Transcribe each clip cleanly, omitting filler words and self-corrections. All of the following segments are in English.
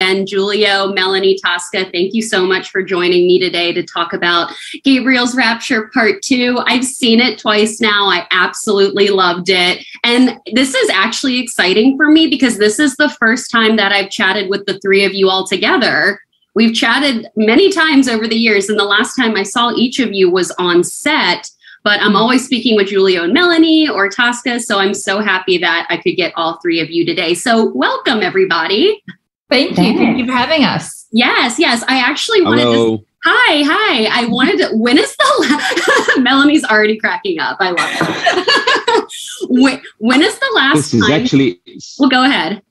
And Giulio, Melanie, Tosca, thank you so much for joining me today to talk about Gabriel's Rapture Part 2. I've seen it twice now. I absolutely loved it. And this is actually exciting for me because this is the first time that I've chatted with the three of you all together. We've chatted many times over the years, and the last time I saw each of you was on set. But I'm always speaking with Giulio and Melanie or Tosca, so I'm so happy that I could get all three of you today. So welcome, everybody. Thank you. Thank you for having us. Yes. I actually wanted to... Hi. I wanted to... When is the... Melanie's already cracking up. I love it. when is the last time... Actually... Well, go ahead.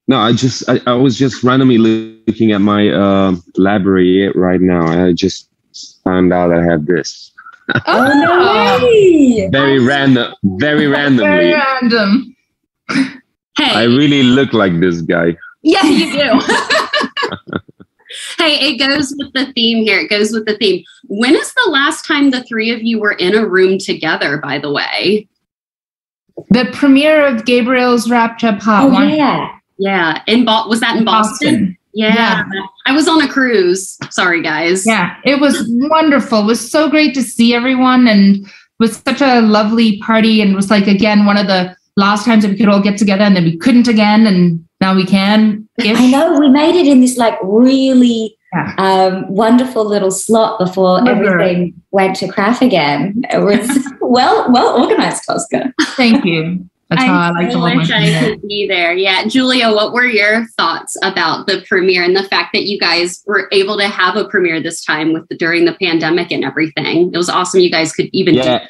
No, I was just randomly looking at my library right now. I just found out I have this. Oh, no way! Very random. Very randomly. Very random. Hey. I really look like this guy. Yeah, you do. Hey, it goes with the theme here. It goes with the theme. When is the last time the three of you were in a room together, by the way? The premiere of Gabriel's Rapture Part 1. Yeah. Was that in Boston? Yeah. I was on a cruise. Sorry, guys. Yeah, it was wonderful. It was so great to see everyone, and it was such a lovely party. And it was like, again, one of the last times that we could all get together, and then we couldn't again, and now we can. I know, we made it in this like really wonderful little slot before everything went to crap again. It was well organized, Tosca. Thank you. That's how I like to wish I could be there. Yeah. Giulio, what were your thoughts about the premiere and the fact that you guys were able to have a premiere this time during the pandemic and everything? It was awesome you guys could even do it.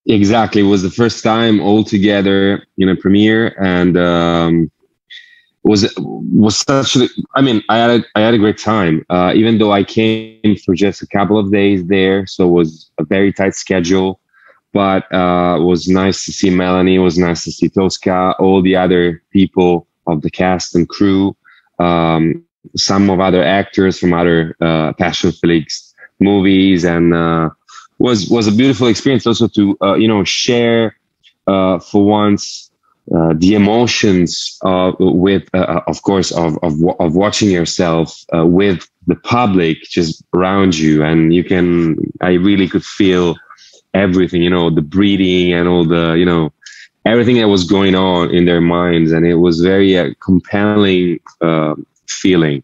Exactly. It was the first time all together in a premiere, and was such I had a great time, even though I came for just a couple of days there, so it was a very tight schedule. But it was nice to see Melanie. It was nice to see Tosca, all the other people of the cast and crew, some of other actors from other Passion Flix movies, and was a beautiful experience also to share for once the emotions with of course of watching yourself with the public just around you, and I really could feel everything, the breathing and all the, everything that was going on in their minds. And it was very compelling feeling. It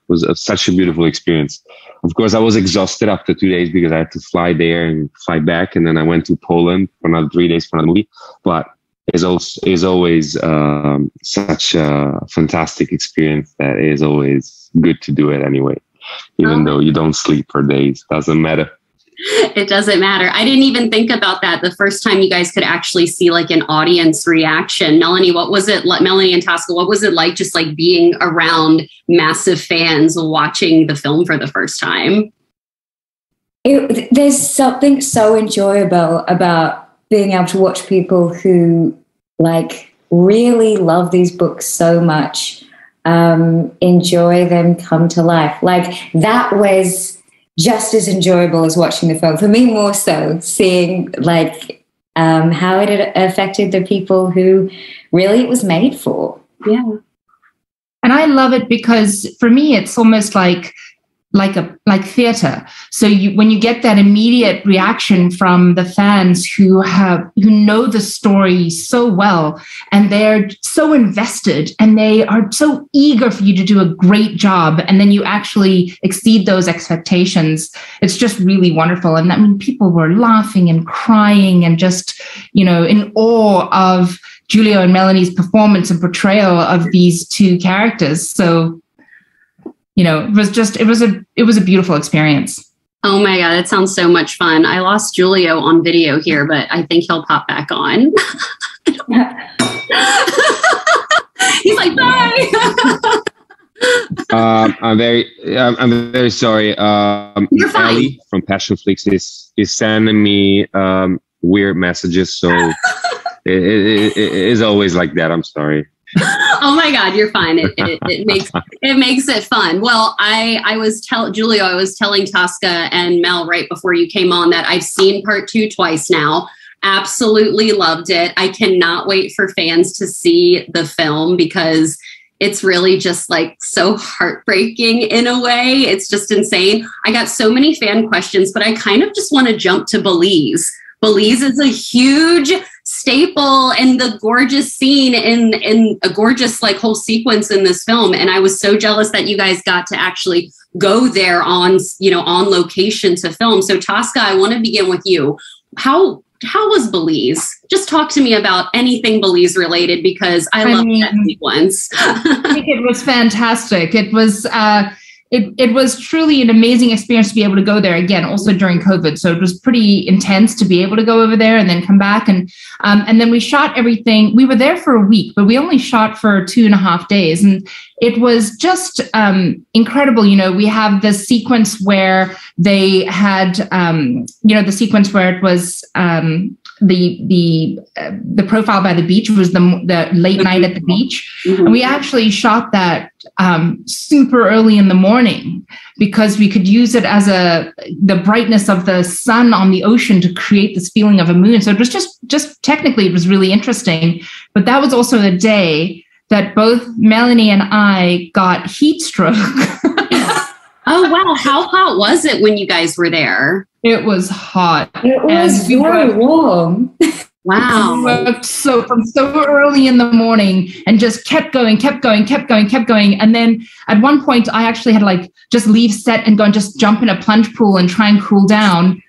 was such a beautiful experience. Of course, I was exhausted after 2 days because I had to fly there and fly back. And then I went to Poland for another 3 days for another movie. But it's always such a fantastic experience that it is always good to do it anyway. Even though you don't sleep for days, doesn't matter. It doesn't matter. I didn't even think about that. The first time you guys could actually see like an audience reaction. Melanie, what was it like? Melanie and Tosca, what was it like just like being around massive fans watching the film for the first time? There's something so enjoyable about being able to watch people who like really love these books so much, enjoy them come to life. Like that was just as enjoyable as watching the film. For me, more so, seeing like how it had affected the people who really it was made for. Yeah. And I love it because for me, it's almost like theater. So when you get that immediate reaction from the fans who know the story so well, and they're so invested and they are so eager for you to do a great job, and then you actually exceed those expectations, it's just really wonderful. And I mean, people were laughing and crying and just, in awe of Giulio and Melanie's performance and portrayal of these two characters. So it was a beautiful experience. Oh my God, it sounds so much fun. I lost Giulio on video here, but I think he'll pop back on. He's like, bye. I'm very sorry. You're fine. Ellie from Passion Flix is sending me weird messages, so it is always like that. I'm sorry. Oh my God, you're fine. It makes it fun. Well, Giulio, I was telling Tosca and Mel right before you came on that I've seen part 2 twice now. Absolutely loved it. I cannot wait for fans to see the film because it's really just like so heartbreaking in a way. It's just insane. I got so many fan questions, but I kind of just want to jump to Belize. Belize is a huge staple and the gorgeous scene in a gorgeous like whole sequence in this film. And I was so jealous that you guys got to actually go there on location to film. So Tosca, I want to begin with you. How was Belize? Just talk to me about anything Belize related, because I love that sequence. I think it was fantastic. It was it was truly an amazing experience to be able to go there again, also during COVID. So it was pretty intense to be able to go over there and then come back. And then we shot everything. We were there for a week, but we only shot for 2.5 days. And it was just incredible. You know, we have the sequence where they had, the sequence where it was the profile by the beach was the late night at the beach. Mm-hmm. And we actually shot that super early in the morning because we could use it as the brightness of the sun on the ocean to create this feeling of a moon. So it was just technically it was really interesting. But that was also the day that both Melanie and I got heat stroke. Oh, wow. How hot was it when you guys were there? It was hot. It was very warm. Wow. We worked from so early in the morning and just kept going. And then at one point I actually had to like just leave set and go and just jump in a plunge pool and try and cool down.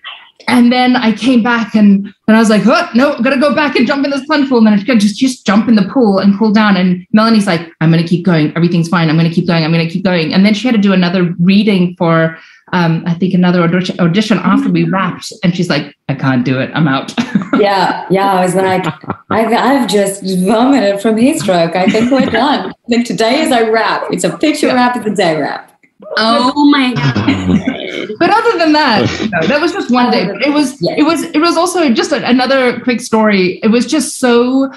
And then I came back and I was like, oh, no, I'm going to go back and jump in this plunge pool. And then I just jump in the pool and cool down. And Melanie's like, I'm going to keep going. Everything's fine. I'm going to keep going. And then she had to do another reading for, I think another audition after we wrapped. And she's like, I can't do it. I'm out. Yeah. I was like, I've just vomited from heat stroke. I think we're done. I think today is our wrap. It's a picture wrap. It's a day wrap. Oh my God. But other than that, that was just one day. But it was also just another quick story. It was just so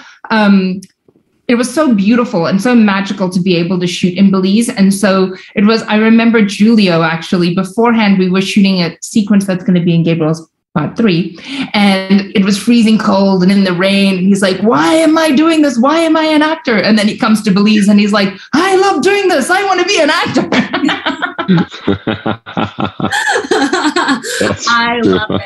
it was so beautiful and so magical to be able to shoot in Belize. And so it was, I remember Giulio actually beforehand, we were shooting a sequence that's going to be in Gabriel's Part 3, and it was freezing cold and in the rain. And he's like, why am I doing this? Why am I an actor? And then he comes to Belize and he's like, I love doing this. I want to be an actor. I love it.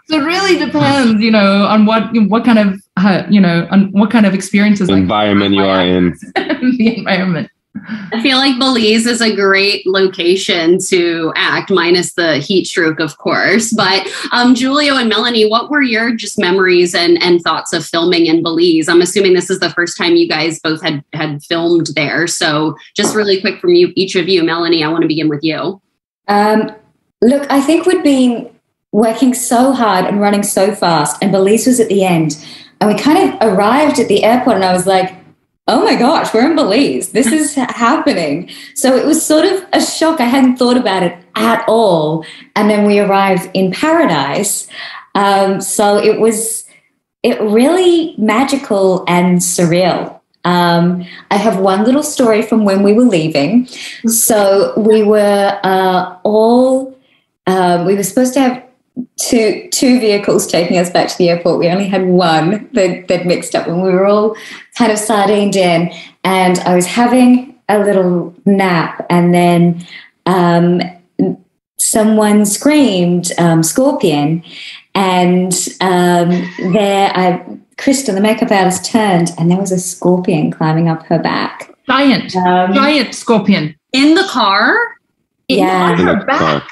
So it really depends, on what kind of, on what kind of experiences. Environment you are in. The environment. I feel like Belize is a great location to act, minus the heat stroke, of course. But Giulio and Melanie, what were your just memories and thoughts of filming in Belize? I'm assuming this is the first time you guys both had filmed there. So just really quick from each of you. Melanie, I want to begin with you. Look, I think we'd been working so hard and running so fast, and Belize was at the end. And we kind of arrived at the airport and I was like, oh my gosh, we're in Belize. This is happening. So it was sort of a shock. I hadn't thought about it at all. And then we arrived in paradise. So it was really magical and surreal. I have one little story from when we were leaving. So we were we were supposed to have two vehicles taking us back to the airport. We only had one that mixed up, and we were all kind of sardined in. And I was having a little nap, and then someone screamed "scorpion," and Krista, the makeup artist, turned, and there was a scorpion climbing up her back. Giant scorpion in the car. Yeah, on her back.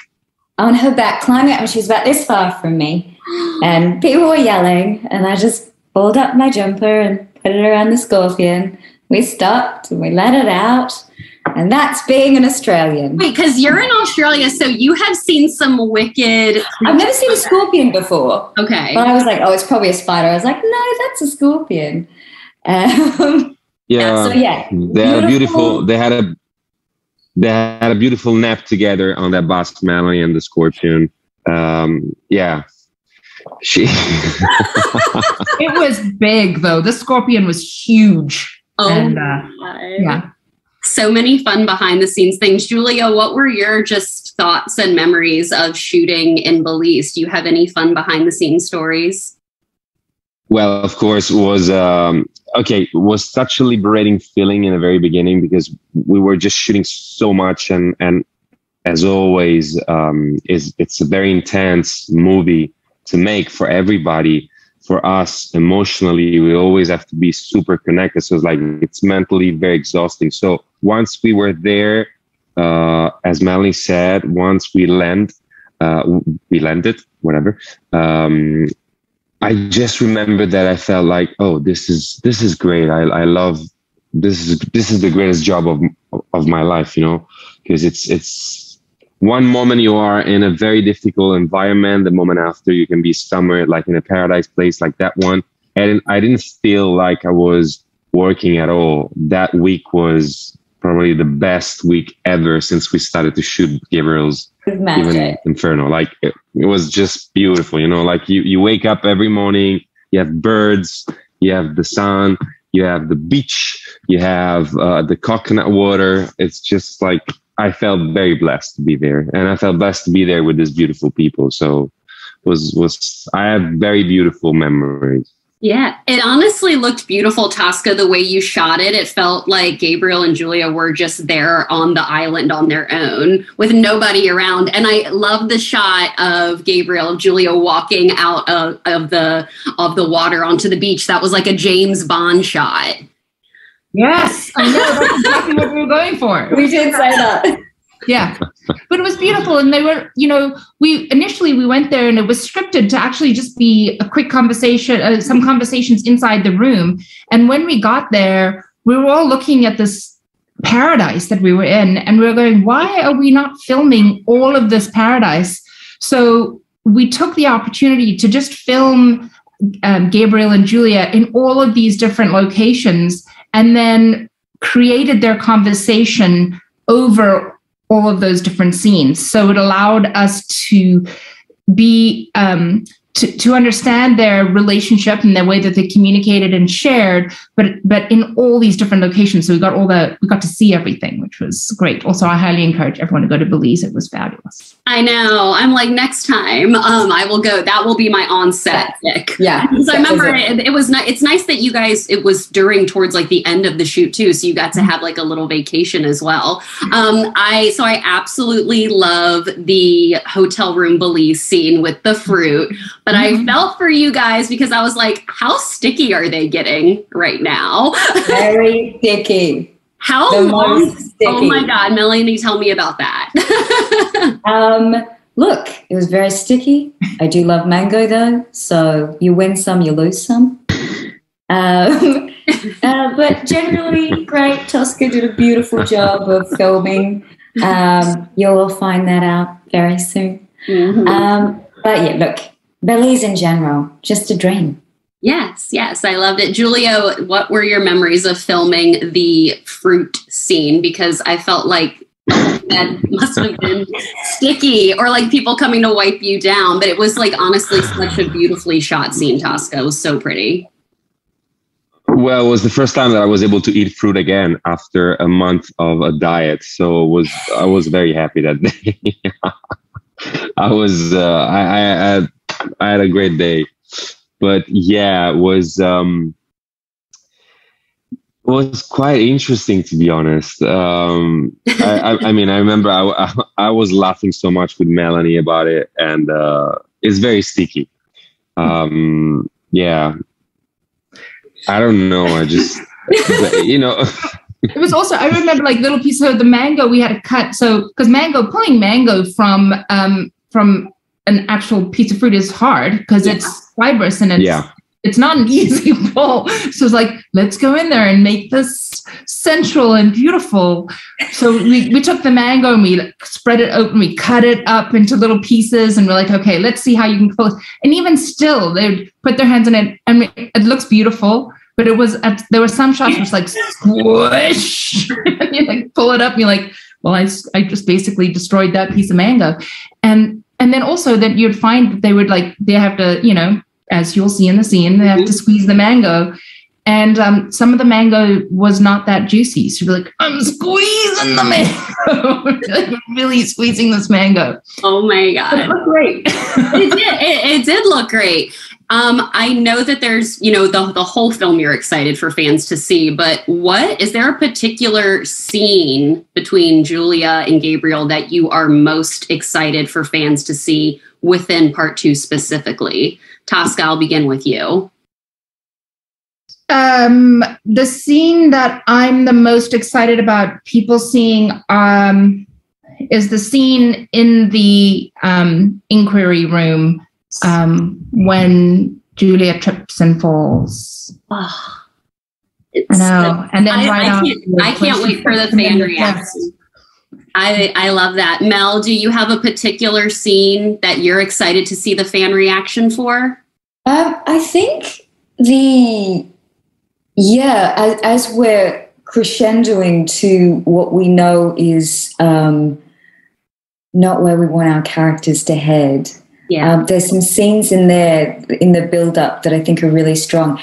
On her back, climbing up, and she was about this far from me. And people were yelling, and I just pulled up my jumper and put it around the scorpion. We stopped, and we let it out. And that's being an Australian. Wait, because you're in Australia, so you have seen some wicked... I've never seen a scorpion before. Okay. But I was like, oh, it's probably a spider. I was like, no, that's a scorpion. Yeah. So, yeah. They had a beautiful nap together on that bus, Melanie and the scorpion. Yeah. It was big, though. The scorpion was huge. Oh, and, yeah. So many fun behind the scenes things. Giulio, what were your just thoughts and memories of shooting in Belize? Do you have any fun behind the scenes stories? Well, of course, it was okay, it was such a liberating feeling in the very beginning because we were just shooting so much, and as always, it's a very intense movie to make for everybody. For us, emotionally, we always have to be super connected. So it's like, it's mentally very exhausting. So once we were there, as Melanie said, once we landed, whatever. I just remember that I felt like, oh, this is great. I love this is the greatest job of my life, you know, because it's one moment you are in a very difficult environment, the moment after you can be somewhere like in a paradise place like that one. And I didn't feel like I was working at all. That week was probably the best week ever since we started to shoot Gabriel's even Inferno. Like it was just beautiful, you know, like you wake up every morning, you have birds, you have the sun, you have the beach, you have the coconut water. It's just like, I felt very blessed to be there, and I felt blessed to be there with these beautiful people. So I have very beautiful memories. Yeah, it honestly looked beautiful, Tosca, the way you shot it. It felt like Gabriel and Giulio were just there on the island on their own with nobody around. And I love the shot of Gabriel, of Giulio walking out of the water onto the beach. That was like a James Bond shot. Yes, I know. That's exactly what we were going for. We did say that. Yeah, but it was beautiful. And they were, you know, we went there and it was scripted to actually just be a quick conversation, some conversations inside the room. And when we got there, we were all looking at this paradise that we were in, and we were going, why are we not filming all of this paradise? So we took the opportunity to just film Gabriel and Giulia in all of these different locations, and then created their conversation over all of those different scenes. So it allowed us to be to understand their relationship and the way that they communicated and shared, but in all these different locations. So we got to see everything, which was great. Also, I highly encourage everyone to go to Belize. It was fabulous. I know. I'm like, next time I will go. That will be my on-set pick. Yeah. So I remember it was it's nice that you guys, it was towards like the end of the shoot too. So you got to have like a little vacation as well. I absolutely love the hotel room Belize scene with the fruit, but I felt for you guys because I was like, how sticky are they getting right now? Very sticky. How long? Oh my God, Melanie, tell me about that. Look, it was very sticky. I do love mango though, so you win some, you lose some. But generally, great. Tosca did a beautiful job of filming. You'll find that out very soon. But yeah, look, Belize in general, just a dream. Yes, I loved it. Giulio, what were your memories of filming the fruit scene? Because I felt like that must have been sticky, or like people coming to wipe you down. But it was like honestly such a beautifully shot scene, Tosca. It was so pretty. Well, it was the first time that I was able to eat fruit again after a month of a diet. So I was very happy that day. I had a great day, but yeah, it was quite interesting, to be honest. I mean, I remember I was laughing so much with Melanie about it, and it's very sticky. Yeah, I don't know. You know. It was also, I remember like little pieces of the mango we had to cut. So, because pulling mango from an actual piece of fruit is hard because it's fibrous and it's not an easy pull. So it's like, let's go in there and make this sensual and beautiful. So we took the mango and we spread it open, we cut it up into little pieces, and we're like, okay, let's see how you can pull it. And even still, they'd put their hands in it, and it looks beautiful. But there were some shots where it's like squish. You like pull it up, and you're like, well, I just basically destroyed that piece of mango. And then also that you'd find that they have to, you know, as you'll see in the scene, they have to squeeze the mango. And some of the mango was not that juicy. So you're like, I'm squeezing the mango. Like, really squeezing this mango. Oh my God. It looked great. It did look great. I know that there's, the whole film you're excited for fans to see, but is there a particular scene between Giulia and Gabriel that you are most excited for fans to see within part 2 specifically? Tosca, I'll begin with you. The scene that I'm the most excited about people seeing is the scene in the inquiry room when Giulia trips and falls. Oh, I know. And then I can't wait for the fan reaction. I love that. Mel, do you have a particular scene that you're excited to see the fan reaction for? I think as we're crescendoing to what we know is not where we want our characters to head. Yeah. There's some scenes in there in the build-up that I think are really strong.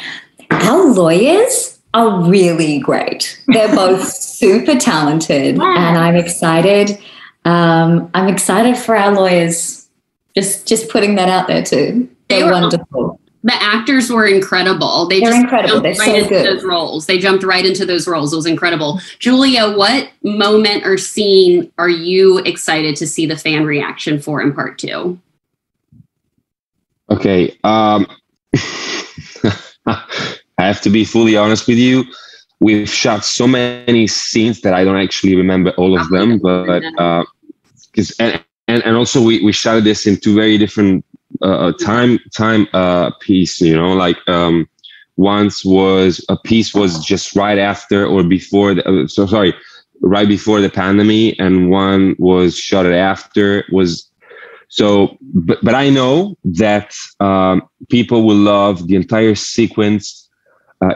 Our lawyers are really great. They're both super talented, and I'm excited. I'm excited for our lawyers. Just putting that out there too. They're wonderful. The actors were incredible. They're incredible. They're so good. Those roles. They jumped right into those roles. It was incredible. Giulia, what moment or scene are you excited to see the fan reaction for in part 2? Okay. I have to be fully honest with you. We've shot so many scenes that I don't actually remember all of them, but and also we shot this in 2 very different time piece, once was a piece was just right after or before right before the pandemic, and one was shot after but I know that people will love the entire sequence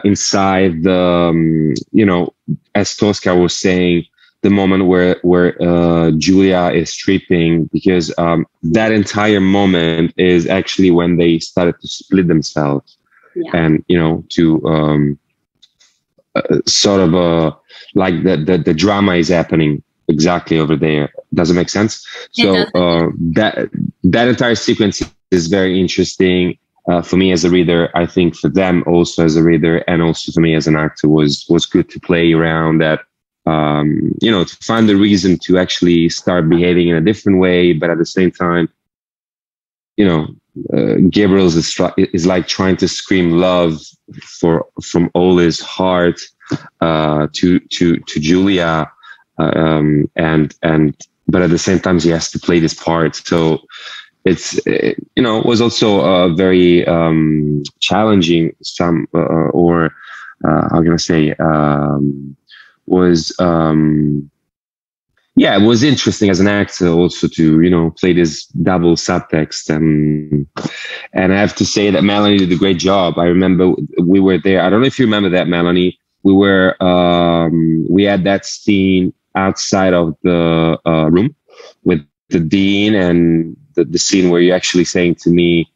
inside the as Tosca was saying, the moment where Giulia is tripping, because that entire moment is actually when they started to split themselves, and to sort of like the drama is happening exactly over there. Does it make sense? So that entire sequence is very interesting for me as a reader. I think for them also as a reader, and also for me as an actor, was good to play around that. To find the reason to actually start behaving in a different way, but at the same time, Gabriel is like trying to scream love from all his heart to Giulia, but at the same time he has to play this part. So it's was also very challenging. How can I say? It was interesting as an actor also to play this double subtext, and I have to say that Melanie did a great job. I remember we were there. I don't know if you remember that, Melanie. We had that scene outside of the room with the dean, and the scene where you're actually saying to me,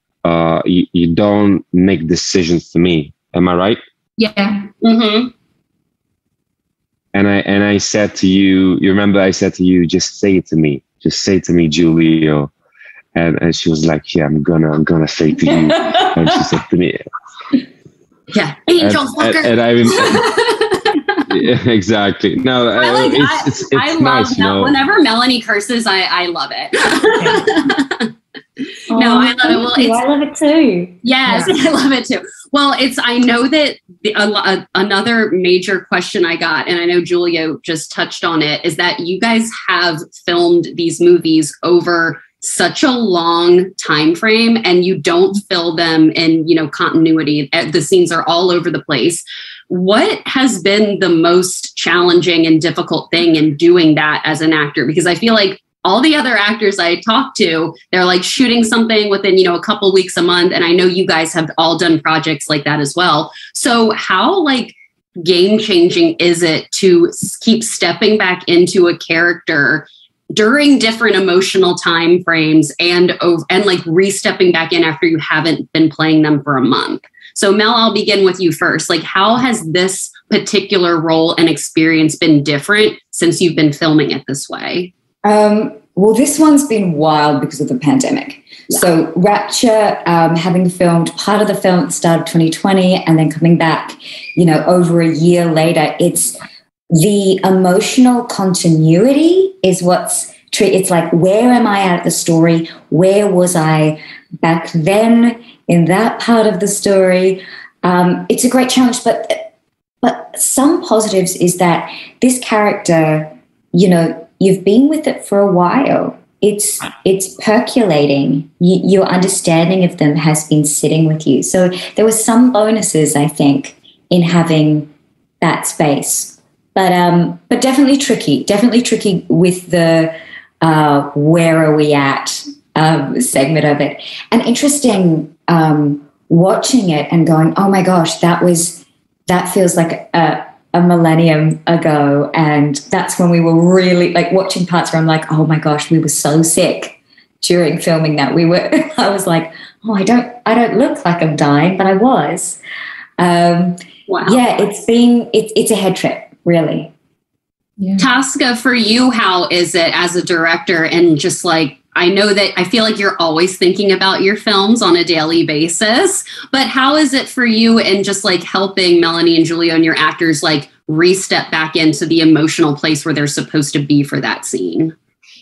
you don't make decisions for me. Am I right? Yeah. Mm-hmm. And I said to you, remember I said to you, just say it to me, Giulio. And she was like, yeah, I'm gonna say to you. And she said to me, yeah, angel fucker. And I yeah, exactly. No, it's I nice, love whenever Melanie curses, I love it. No, I love it. Well, I love it too. Yes, yeah. I love it too. Well, I know that another major question I got, and I know Giulio just touched on it, is that you guys have filmed these movies over such a long time frame, and you don't fill them in, continuity. The scenes are all over the place. What has been the most challenging and difficult thing in doing that as an actor? Because I feel like all the other actors I talk to, they're like shooting something within, a couple weeks, a month. And I know you guys have all done projects like that as well. So how game changing is it to keep stepping back into a character during different emotional time frames and re-stepping back in after you haven't been playing them for a month? So Mel, I'll begin with you first. How has this particular role and experience been different since you've been filming it this way? Well, this one's been wild because of the pandemic. Yeah. So Rapture, having filmed part of the film at the start of 2020 and then coming back, over a year later, it's the emotional continuity is it's like, where am I at the story? Where was I back then in that part of the story? It's a great challenge, but some positives is that this character, you've been with it for a while. It's percolating. Your understanding of them has been sitting with you. So there were some bonuses, I think, in having that space. But definitely tricky with the where are we at segment of it. And interesting watching it and going, oh my gosh, that feels like a millennium ago, and that's when we were really like watching parts where I'm like, oh my gosh, we were so sick during filming that. I was like, oh, I don't look like I'm dying, but I was. Wow. Yeah, it's a head trip, really. Yeah. Tosca, for you, how is it as a director? And just like, I know that I feel like you're always thinking about your films on a daily basis, but how is it for you in just like helping Melanie and Giulio and your actors like re-step back into the emotional place where they're supposed to be for that scene?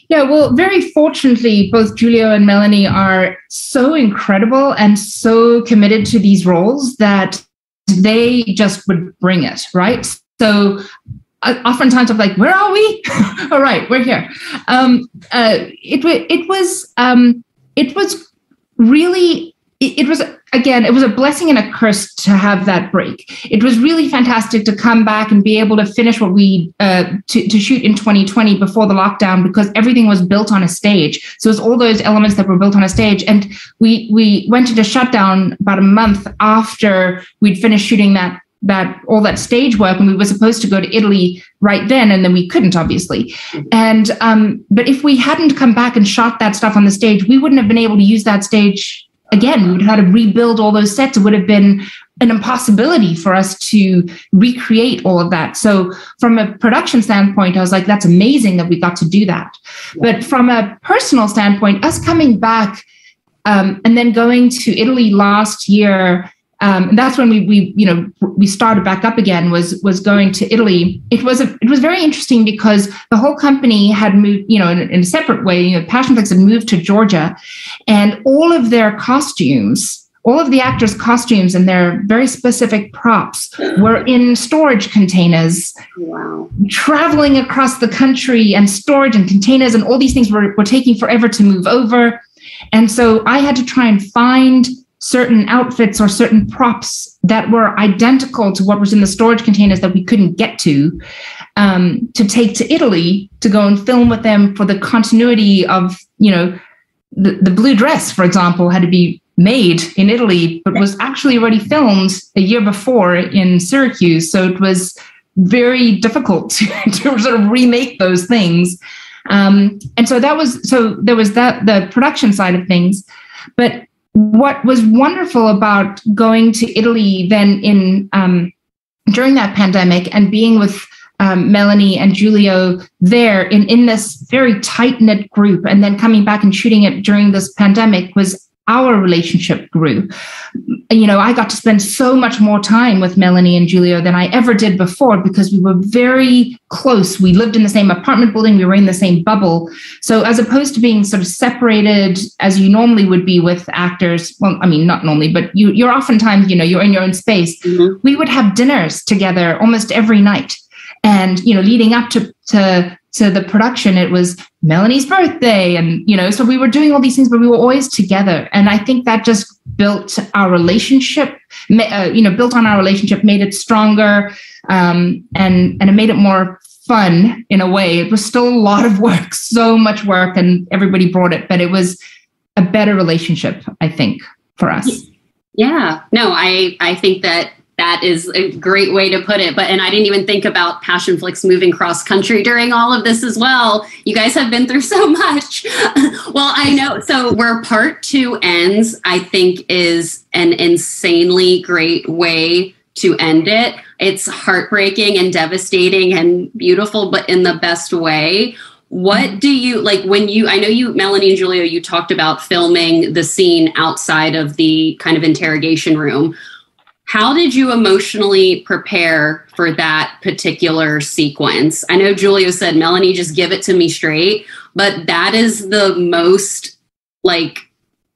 Yeah, well, very fortunately, both Giulio and Melanie are so incredible and so committed to these roles that they just would bring it, right? So oftentimes I'm like, where are we? All right, we're here. It was a blessing and a curse to have that break. It was really fantastic to come back and be able to finish what we to shoot in 2020 before the lockdown, because everything was built on a stage. So it's all those elements that were built on a stage. And we went into shutdown about a month after we'd finished shooting that all that stage work, and we were supposed to go to Italy right then, and then we couldn't, obviously. And but if we hadn't come back and shot that stuff on the stage, we wouldn't have been able to use that stage again. We would have had to rebuild all those sets. It would have been an impossibility for us to recreate all of that. So from a production standpoint, I was like, that's amazing that we got to do that. Yeah. But from a personal standpoint, us coming back and then going to Italy last year, and that's when we started back up again, was going to Italy. It was very interesting because the whole company had moved, in a separate way. Passionflix had moved to Georgia, and all of their costumes, all of the actors' costumes and their very specific props were in storage containers. Wow. Traveling across the country, and storage and containers and all these things were taking forever to move over. And so I had to try and find certain outfits or certain props that were identical to what was in the storage containers that we couldn't get to take to Italy to go and film with them for the continuity of, the blue dress, for example, had to be made in Italy, but was actually already filmed a year before in Syracuse. So it was very difficult to sort of remake those things. And so there was the production side of things. But what was wonderful about going to Italy then during that pandemic and being with Melanie and Giulio there in this very tight-knit group, and then coming back and shooting it during this pandemic, was our relationship grew. I got to spend so much more time with Melanie and Giulio than I ever did before, because we were very close. We lived in the same apartment building. We were in the same bubble. So as opposed to being sort of separated as you normally would be with actors, well, I mean, not normally, but you're oftentimes, you're in your own space. Mm-hmm. We would have dinners together almost every night. And, leading up to the production, it was Melanie's birthday. And, so we were doing all these things, but we were always together. And I think that just built our relationship, built on our relationship, made it stronger, and it made it more fun in a way. It was still a lot of work, so much work, and everybody brought it, but it was a better relationship, I think, for us. Yeah, no, I think that is a great way to put it. And I didn't even think about Passionflix moving cross country during all of this as well. You guys have been through so much. Well, I know. So where part 2 ends, I think, is an insanely great way to end it. It's heartbreaking and devastating and beautiful, but in the best way. what do you like when you, I know you, Melanie and Giulio, you talked about filming the scene outside of the kind of interrogation room. How did you emotionally prepare for that particular sequence? I know Giulio said, Melanie, just give it to me straight, but that is the most like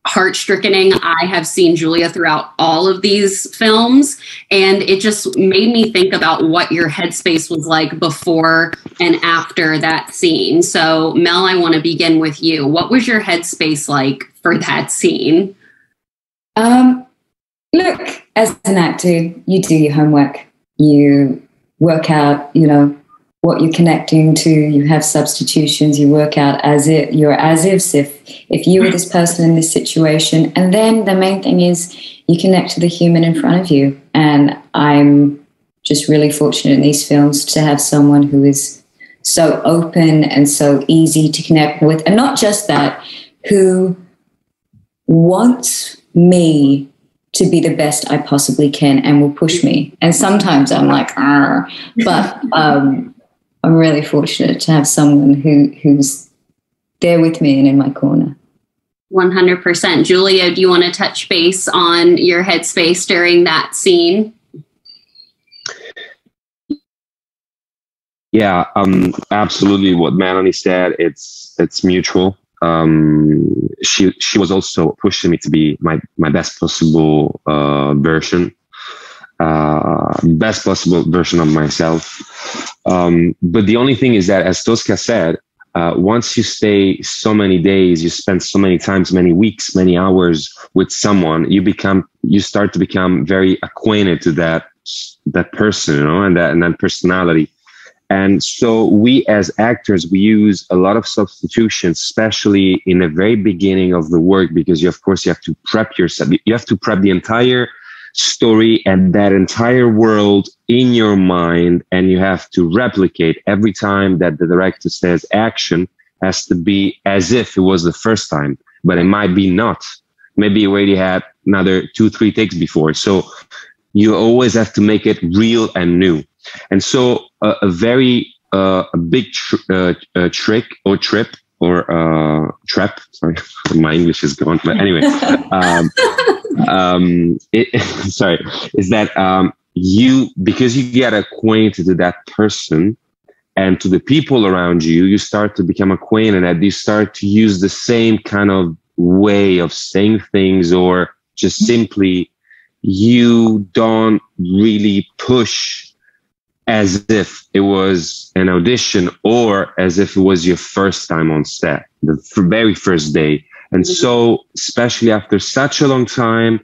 heart-stricken I have seen Giulio throughout all of these films. And it just made me think about what your headspace was like before and after that scene. So Mel, I want to begin with you. What was your headspace like for that scene? Look, as an actor, you do your homework. You work out, you know, what you're connecting to. You have substitutions. You work out as if you're as if you were this person in this situation. And then the main thing is you connect to the human in front of you. And I'm just really fortunate in these films to have someone who is so open and so easy to connect with. And not just that, who wants me to be the best I possibly can and will push me. And sometimes I'm like, but I'm really fortunate to have someone who's there with me and in my corner. 100%. Giulio, do you want to touch base on your headspace during that scene? Yeah, absolutely. What Melanie said, it's mutual. She was also pushing me to be my best possible version, best possible version of myself. But the only thing is that, as Tosca said, once you stay so many days, you spend so many times, many weeks, many hours with someone, you start to become very acquainted to that person, you know, and that personality. And so we as actors, we use a lot of substitutions, especially in the very beginning of the work, because you have to prep yourself. You have to prep the entire story and that entire world in your mind. And you have to replicate every time that the director says action has to be as if it was the first time, but it might be not. Maybe you already had another 2-3 takes before. So you always have to make it real and new. And so a very big trick or trip or trap. Sorry, my English is gone. But anyway, is that because you get acquainted to that person and to the people around you, you start to become acquainted and you start to use the same kind of way of saying things, or just simply you don't really push as if it was an audition or as if it was your first time on set, the very first day. And so, especially after such a long time,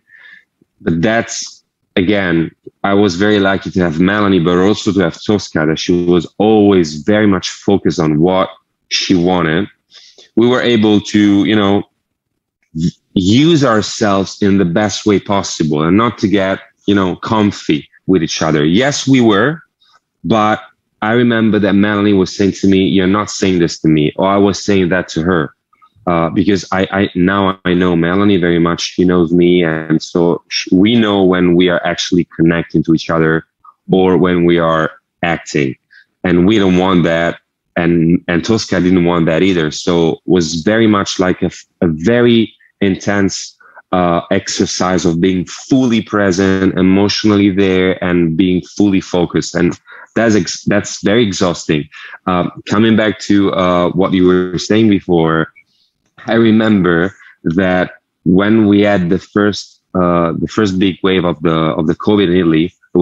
but that's, again, I was very lucky to have Melanie, but also to have Tosca, that she was always very much focused on what she wanted. We were able to, you know, use ourselves in the best way possible and not to get, you know, comfy with each other. Yes, we were. But I remember that Melanie was saying to me, "You're not saying this to me," or I was saying that to her, because I now know Melanie very much. She knows me, and so we know when we are actually connecting to each other or when we are acting, and we don't want that. And Tosca didn't want that either. So it was very much like a very intense exercise of being fully present, emotionally there, and being fully focused. And that's very exhausting. Coming back to what you were saying before, I remember that when we had the first big wave of the COVID in Italy, it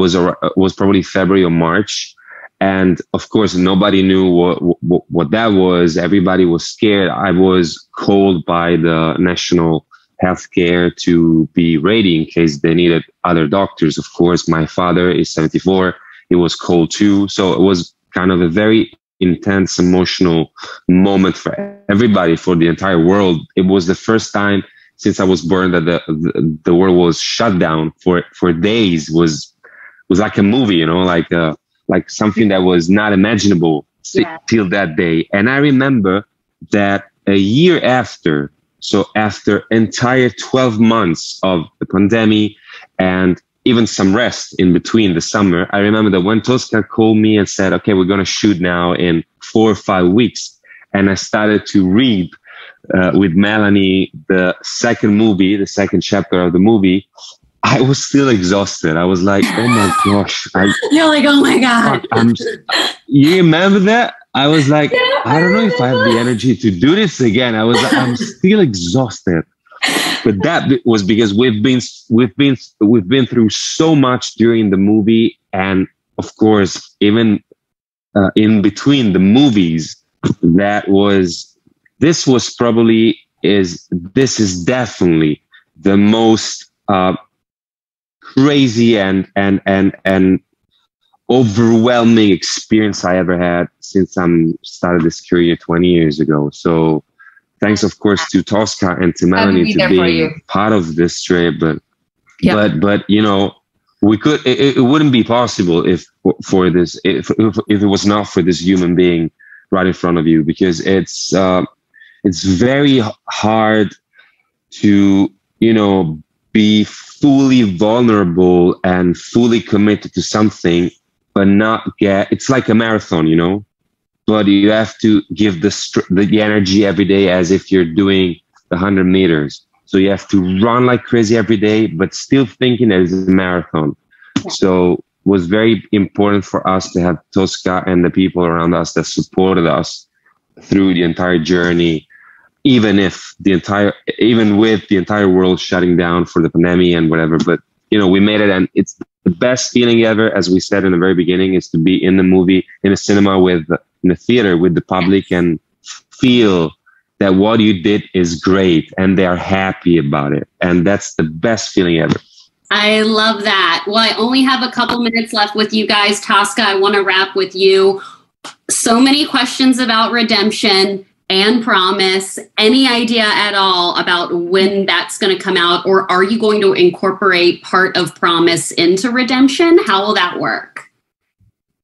was probably February or March, and of course nobody knew what that was. Everybody was scared. I was called by the national healthcare to be ready in case they needed other doctors. Of course, my father is 74. He was cold too. So it was kind of a very intense emotional moment for everybody, for the entire world. It was the first time since I was born that the world was shut down for days. Was like a movie, you know, like something that was not imaginable till that day. And I remember that a year after, so after entire 12 months of the pandemic and even some rest in between the summer, I remember that when Tosca called me and said, "Okay, we're going to shoot now in 4 or 5 weeks." and I started to read with Melanie the second chapter of the movie, I was still exhausted. I was like, oh my gosh. You're like, oh my God. You remember that? I was like, I don't know if I have the energy to do this again. I'm still exhausted. But that was because we've been through so much during the movie, and of course, even in between the movies, this is definitely the most crazy and overwhelming experience I ever had since I started this career 20 years ago. So thanks, of course, to Tosca and to Melanie to be part of this trip. But you know, it wouldn't be possible if it was not for this human being right in front of you, because it's very hard to, you know, be fully vulnerable and fully committed to something, but it's like a marathon, you know, but you have to give the energy every day as if you're doing the 100 meters. So you have to run like crazy every day, but still thinking that it's a marathon. So it was very important for us to have Tosca and the people around us that supported us through the entire journey, even with the entire world shutting down for the pandemic and whatever. But, you know, we made it, and it's the best feeling ever, as we said in the very beginning, is to be in the movie, in a cinema in the theater with the public, and feel that what you did is great and they are happy about it. And that's the best feeling ever. I love that. Well, I only have a couple minutes left with you guys. Tosca, I want to wrap with you. So many questions about redemption and promise. Any idea at all about when that's going to come out? Or are you going to incorporate part of promise into redemption? How will that work?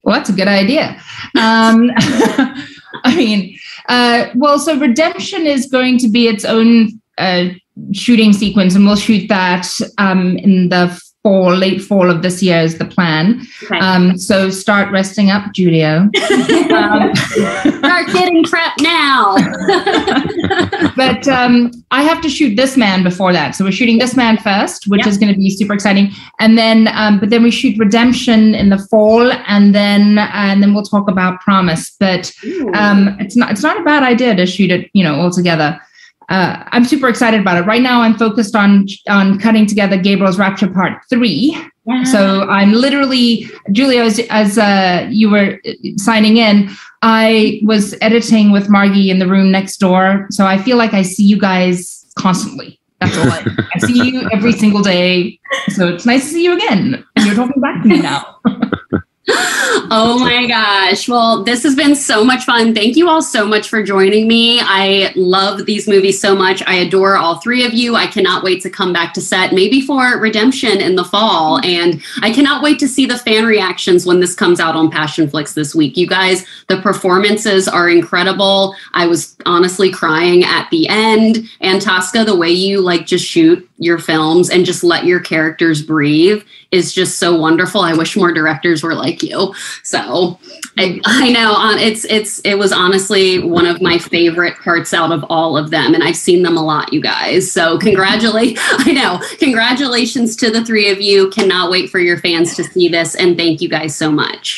Well, that's a good idea. I mean, so redemption is going to be its own shooting sequence, and we'll shoot that in the late fall of this year is the plan. Okay. So start resting up, Giulio. Start getting prepped now. But I have to shoot this man before that. So we're shooting this man first, which is going to be super exciting. And then, but then we shoot Redemption in the fall, and then we'll talk about Promise. But it's not a bad idea to shoot it, you know, all together. I'm super excited about it. Right now, I'm focused on cutting together Gabriel's Rapture Part 3. Yeah. So I'm literally, Giulio, as you were signing in, I was editing with Margie in the room next door. So I feel like I see you guys constantly. That's all. I see you every single day. So it's nice to see you again. And you're talking back to me now. Oh my gosh. Well, this has been so much fun. Thank you all so much for joining me. I love these movies so much. I adore all three of you. I cannot wait to come back to set, maybe for Redemption in the fall. And I cannot wait to see the fan reactions when this comes out on Passionflix this week. You guys, the performances are incredible. I was honestly crying at the end. And Tosca, the way you like just shoot your films and just let your characters breathe is just so wonderful. I wish more directors were like you. So I know it was honestly one of my favorite parts out of all of them. And I've seen them a lot, you guys. So congratulations to the three of you. Cannot wait for your fans to see this. And thank you guys so much.